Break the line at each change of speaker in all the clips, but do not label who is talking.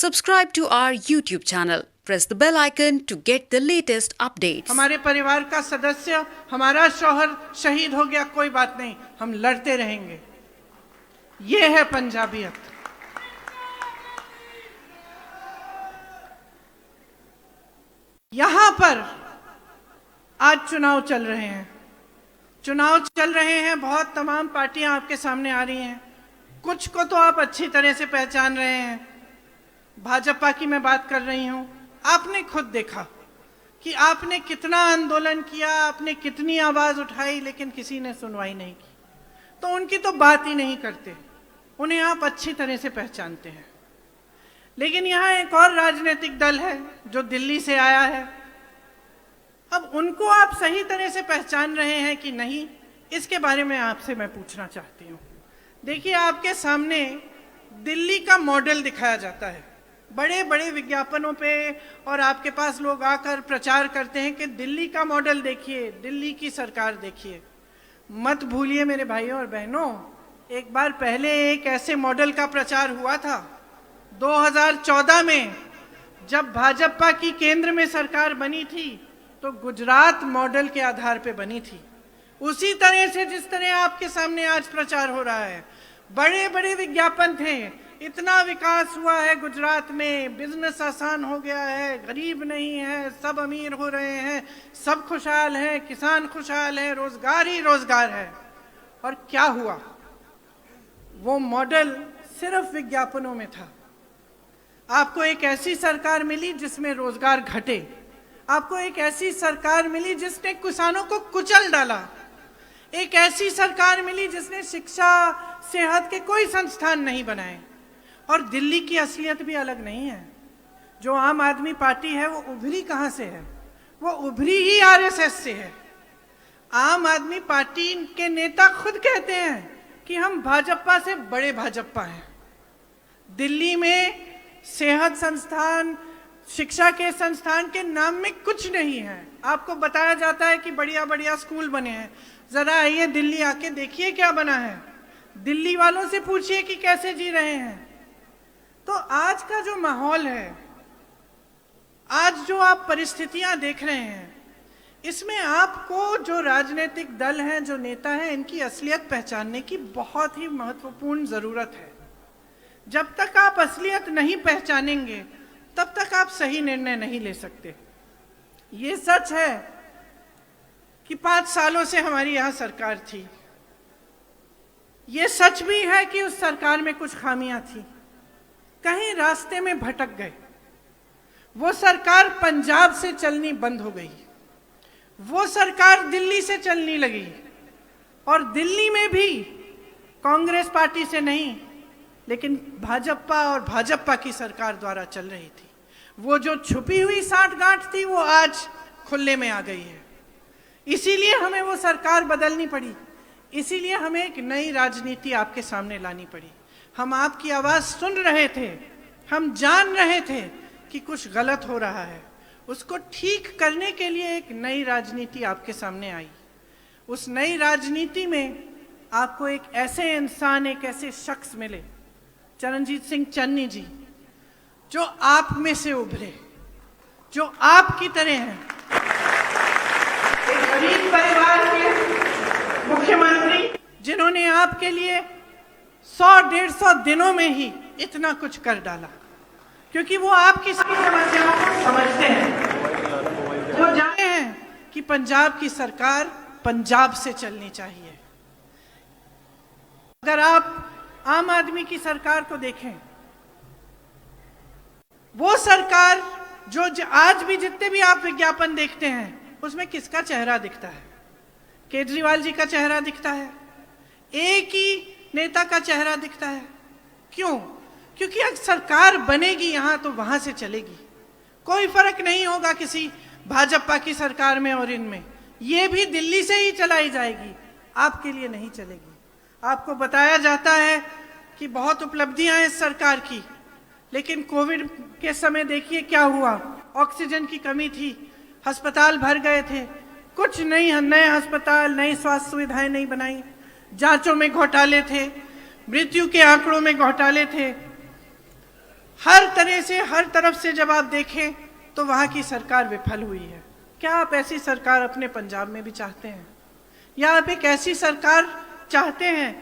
Subscribe to our YouTube channel. Press the bell icon to get the latest updates.
हमारे परिवार का सदस्य, हमारा शौहर शहीद हो गया, कोई बात नहीं, हम लड़ते रहेंगे। ये है पंजाबियत। यहां पर आज चुनाव चल रहे हैं, बहुत तमाम पार्टियां आपके सामने आ रही हैं। कुछ को तो आप अच्छी तरह से पहचान रहे हैं। भाजपा की मैं बात कर रही हूं। आपने खुद देखा कि आपने कितना आंदोलन किया, आपने कितनी आवाज उठाई, लेकिन किसी ने सुनवाई नहीं की। तो उनकी तो बात ही नहीं करते, उन्हें आप अच्छी तरह से पहचानते हैं। लेकिन यहाँ एक और राजनीतिक दल है जो दिल्ली से आया है। अब उनको आप सही तरह से पहचान रहे हैं कि नहीं, इसके बारे में आपसे मैं पूछना चाहती हूँ। देखिए, आपके सामने दिल्ली का मॉडल दिखाया जाता है बड़े बड़े विज्ञापनों पे, और आपके पास लोग आकर प्रचार करते हैं कि दिल्ली का मॉडल देखिए, दिल्ली की सरकार देखिए। मत भूलिए मेरे भाइयों और बहनों, एक बार पहले एक ऐसे मॉडल का प्रचार हुआ था 2014 में, जब भाजपा की केंद्र में सरकार बनी थी, तो गुजरात मॉडल के आधार पे बनी थी। उसी तरह से जिस तरह आपके सामने आज प्रचार हो रहा है, बड़े बड़े विज्ञापन थे, इतना विकास हुआ है गुजरात में, बिजनेस आसान हो गया है, गरीब नहीं है, सब अमीर हो रहे हैं, सब खुशहाल हैं, किसान खुशहाल हैं, रोजगार ही रोजगार है। और क्या हुआ? वो मॉडल सिर्फ विज्ञापनों में था। आपको एक ऐसी सरकार मिली जिसमें रोजगार घटे, आपको एक ऐसी सरकार मिली जिसने किसानों को कुचल डाला, एक ऐसी सरकार मिली जिसने शिक्षा सेहत के कोई संस्थान नहीं बनाए। और दिल्ली की असलियत भी अलग नहीं है। जो आम आदमी पार्टी है वो उभरी कहाँ से है? वो उभरी ही आरएसएस से है। आम आदमी पार्टी के नेता खुद कहते हैं कि हम भाजपा से बड़े भाजपा हैं। दिल्ली में सेहत संस्थान, शिक्षा के संस्थान के नाम में कुछ नहीं है। आपको बताया जाता है कि बढ़िया बढ़िया स्कूल बने हैं। जरा आइए दिल्ली आके देखिए क्या बना है, दिल्ली वालों से पूछिए कि कैसे जी रहे हैं। तो आज का जो माहौल है, आज जो आप परिस्थितियां देख रहे हैं, इसमें आपको जो राजनीतिक दल हैं, जो नेता हैं, इनकी असलियत पहचानने की बहुत ही महत्वपूर्ण जरूरत है। जब तक आप असलियत नहीं पहचानेंगे, तब तक आप सही निर्णय नहीं ले सकते। ये सच है कि 5 सालों से हमारी यहां सरकार थी। ये सच भी है कि उस सरकार में कुछ खामियां थी, कहीं रास्ते में भटक गए। वो सरकार पंजाब से चलनी बंद हो गई, वो सरकार दिल्ली से चलने लगी, और दिल्ली में भी कांग्रेस पार्टी से नहीं, लेकिन भाजपा और भाजपा की सरकार द्वारा चल रही थी। वो जो छुपी हुई साठगांठ थी, वो आज खुले में आ गई है। इसीलिए हमें वो सरकार बदलनी पड़ी, इसीलिए हमें एक नई राजनीति आपके सामने लानी पड़ी। हम आपकी आवाज सुन रहे थे, हम जान रहे थे कि कुछ गलत हो रहा है। उसको ठीक करने के लिए एक नई राजनीति आपके सामने आई। उस नई राजनीति में आपको एक ऐसे इंसान, एक ऐसे शख्स मिले, चरणजीत सिंह चन्नी जी, जो आप में से उभरे, जो आपकी तरह हैं। एक गरीब परिवार के मुख्यमंत्री, जिन्होंने आपके लिए 100-150 दिनों में ही इतना कुछ कर डाला, क्योंकि वो आपकी सभी समस्याओं को समझते हैं। वो जानते हैं कि पंजाब की सरकार पंजाब से चलनी चाहिए। अगर आप आम आदमी की सरकार को देखें, वो सरकार जो आज भी जितने भी आप विज्ञापन देखते हैं, उसमें किसका चेहरा दिखता है? केजरीवाल जी का चेहरा दिखता है, एक ही नेता का चेहरा दिखता है। क्यों? क्योंकि अगर सरकार बनेगी यहां तो वहां से चलेगी। कोई फर्क नहीं होगा किसी भाजपा की सरकार में और इनमें, ये भी दिल्ली से ही चलाई जाएगी, आपके लिए नहीं चलेगी। आपको बताया जाता है कि बहुत उपलब्धियां हैं इस सरकार की, लेकिन कोविड के समय देखिए क्या हुआ। ऑक्सीजन की कमी थी, अस्पताल भर गए थे, कुछ नहीं, नए अस्पताल, नई स्वास्थ्य सुविधाएं नहीं बनाई, जांचों में घोटाले थे, मृत्यु के आंकड़ों में घोटाले थे, हर तरह से, हर तरफ से जब आप देखें तो वहाँ की सरकार विफल हुई है। क्या आप ऐसी सरकार अपने पंजाब में भी चाहते हैं? या आप एक ऐसी सरकार चाहते हैं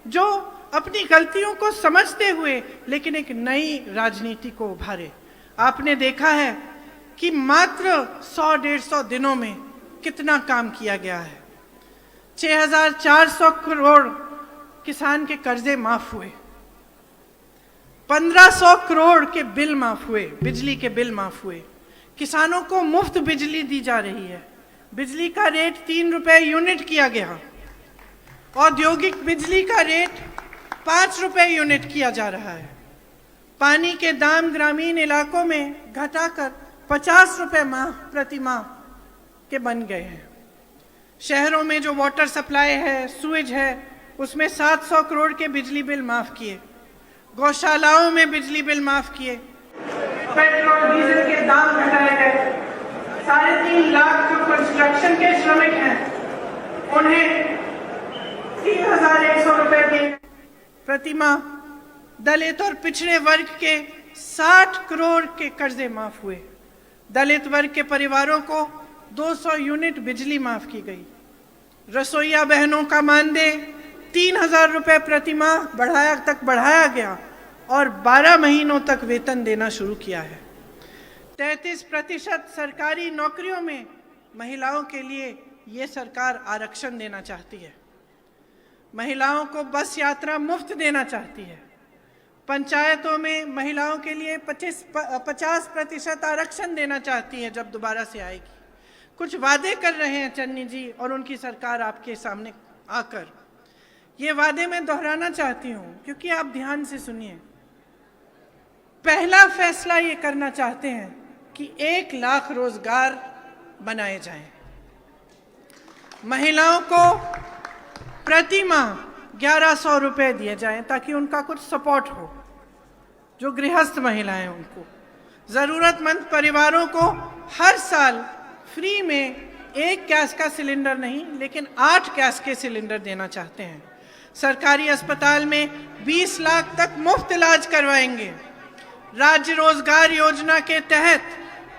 जो अपनी गलतियों को समझते हुए लेकिन एक नई राजनीति को उभारे? आपने देखा है कि मात्र 100-150 दिनों में कितना काम किया गया है। 6,400 करोड़ किसान के कर्जे माफ हुए, 1,500 करोड़ के बिल माफ हुए, बिजली के बिल माफ हुए, किसानों को मुफ्त बिजली दी जा रही है, बिजली का रेट 3 रुपए यूनिट किया गया, औद्योगिक बिजली का रेट 5 रुपए यूनिट किया जा रहा है, पानी के दाम ग्रामीण इलाकों में घटाकर 50 रुपए प्रति माह के बन गए हैं, शहरों में जो वाटर सप्लाई है, सूएज है, उसमें 700 करोड़ के बिजली बिल माफ किए, गौशालाओं में बिजली बिल माफ किए, पेट्रोल डीजल के दाम घटाए गए, 3.5 लाख जो कंस्ट्रक्शन के श्रमिक हैं उन्हें 3,100 रुपए दिए प्रति माह, दलित और पिछड़े वर्ग के 60 करोड़ के कर्जे माफ हुए, दलित वर्ग के परिवारों को 200 यूनिट बिजली माफ की गई, रसोईया बहनों का मानदेय 3,000 रुपए प्रति माह बढ़ाया गया और 12 महीनों तक वेतन देना शुरू किया है। 33% सरकारी नौकरियों में महिलाओं के लिए ये सरकार आरक्षण देना चाहती है, महिलाओं को बस यात्रा मुफ्त देना चाहती है, पंचायतों में महिलाओं के लिए 50% आरक्षण देना चाहती है जब दोबारा से आएगी। कुछ वादे कर रहे हैं चन्नी जी और उनकी सरकार आपके सामने आकर। ये वादे मैं दोहराना चाहती हूँ क्योंकि आप ध्यान से सुनिए। पहला फैसला ये करना चाहते हैं कि 1 लाख रोजगार बनाए जाएं, महिलाओं को प्रति माह 1,100 रुपए दिए जाएं ताकि उनका कुछ सपोर्ट हो, जो गृहस्थ महिलाएं उनको, जरूरतमंद परिवारों को हर साल फ्री में 1 गैस का सिलेंडर नहीं लेकिन 8 गैस के सिलेंडर देना चाहते हैं, सरकारी अस्पताल में 20 लाख तक मुफ्त इलाज करवाएंगे, राज्य रोजगार योजना के तहत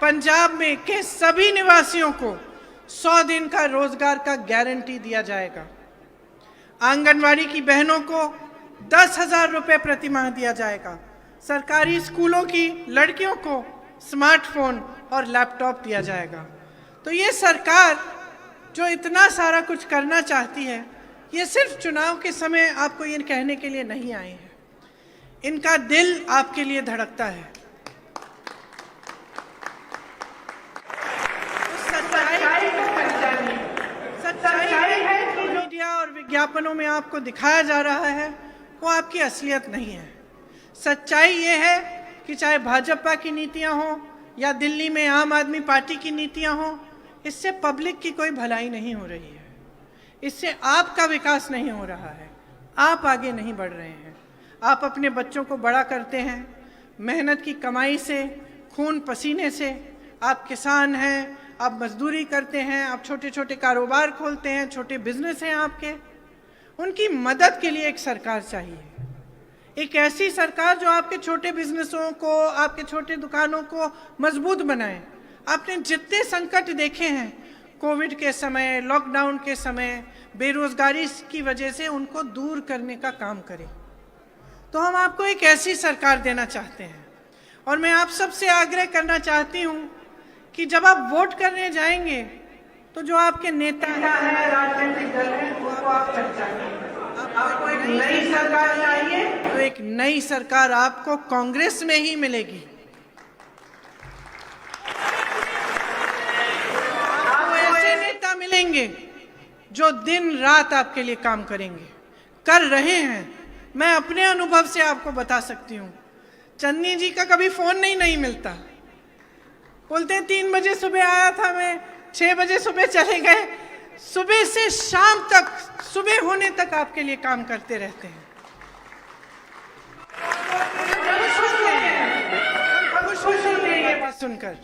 पंजाब में के सभी निवासियों को 100 दिन का रोजगार का गारंटी दिया जाएगा, आंगनवाड़ी की बहनों को 10,000 रुपए प्रति माह दिया जाएगा, सरकारी स्कूलों की लड़कियों को स्मार्टफोन और लैपटॉप दिया जाएगा। तो ये सरकार जो इतना सारा कुछ करना चाहती है, ये सिर्फ चुनाव के समय आपको ये कहने के लिए नहीं आए हैं, इनका दिल आपके लिए धड़कता है। सच्चाई है कि मीडिया और विज्ञापनों में आपको दिखाया जा रहा है वो आपकी असलियत नहीं है। सच्चाई ये है कि चाहे भाजपा की नीतियां हों या दिल्ली में आम आदमी पार्टी की नीतियां हों, इससे पब्लिक की कोई भलाई नहीं हो रही है, इससे आपका विकास नहीं हो रहा है, आप आगे नहीं बढ़ रहे हैं। आप अपने बच्चों को बड़ा करते हैं, मेहनत की कमाई से, खून पसीने से, आप किसान हैं, आप मजदूरी करते हैं, आप छोटे छोटे कारोबार खोलते हैं, छोटे बिजनेस हैं आपके, उनकी मदद के लिए एक सरकार चाहिए, एक ऐसी सरकार जो आपके छोटे बिजनेसों को, आपके छोटे दुकानों को मजबूत बनाए। आपने जितने संकट देखे हैं कोविड के समय, लॉकडाउन के समय, बेरोजगारी की वजह से, उनको दूर करने का काम करे। तो हम आपको एक ऐसी सरकार देना चाहते हैं और मैं आप सबसे आग्रह करना चाहती हूँ कि जब आप वोट करने जाएंगे तो जो आपके नेता है, राजनीतिक दल है, उनको आप पहचानिए। आपको एक नई सरकार चाहिए तो एक नई सरकार आपको कांग्रेस में ही मिलेगी। आपको ऐसे नेता मिलेंगे जो दिन रात आपके लिए काम करेंगे, कर रहे हैं। मैं अपने अनुभव से आपको बता सकती हूँ, चन्नी जी का कभी फोन नहीं मिलता, बोलते 3 बजे सुबह आया था, मैं 6 बजे सुबह चले गए, सुबह से शाम तक, सुबह होने तक आपके लिए काम करते रहते हैं। सुनकर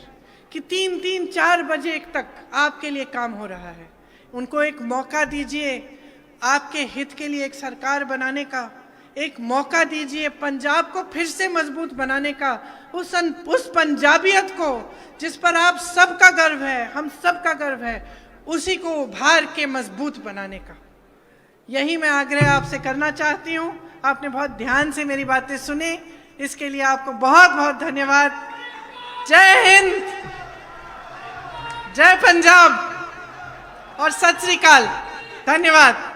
कि 3-4 बजे तक आपके लिए काम हो रहा है, उनको एक मौका दीजिए आपके हित के लिए एक सरकार बनाने का, एक मौका दीजिए पंजाब को फिर से मजबूत बनाने का, उस पंजाबियत को जिस पर आप सबका गर्व है, हम सबका गर्व है, उसी को उभार के मजबूत बनाने का। यही मैं आग्रह आपसे करना चाहती हूँ। आपने बहुत ध्यान से मेरी बातें सुनी, इसके लिए आपको बहुत बहुत धन्यवाद। जय हिंद, जय पंजाब और सत श्री अकाल। धन्यवाद।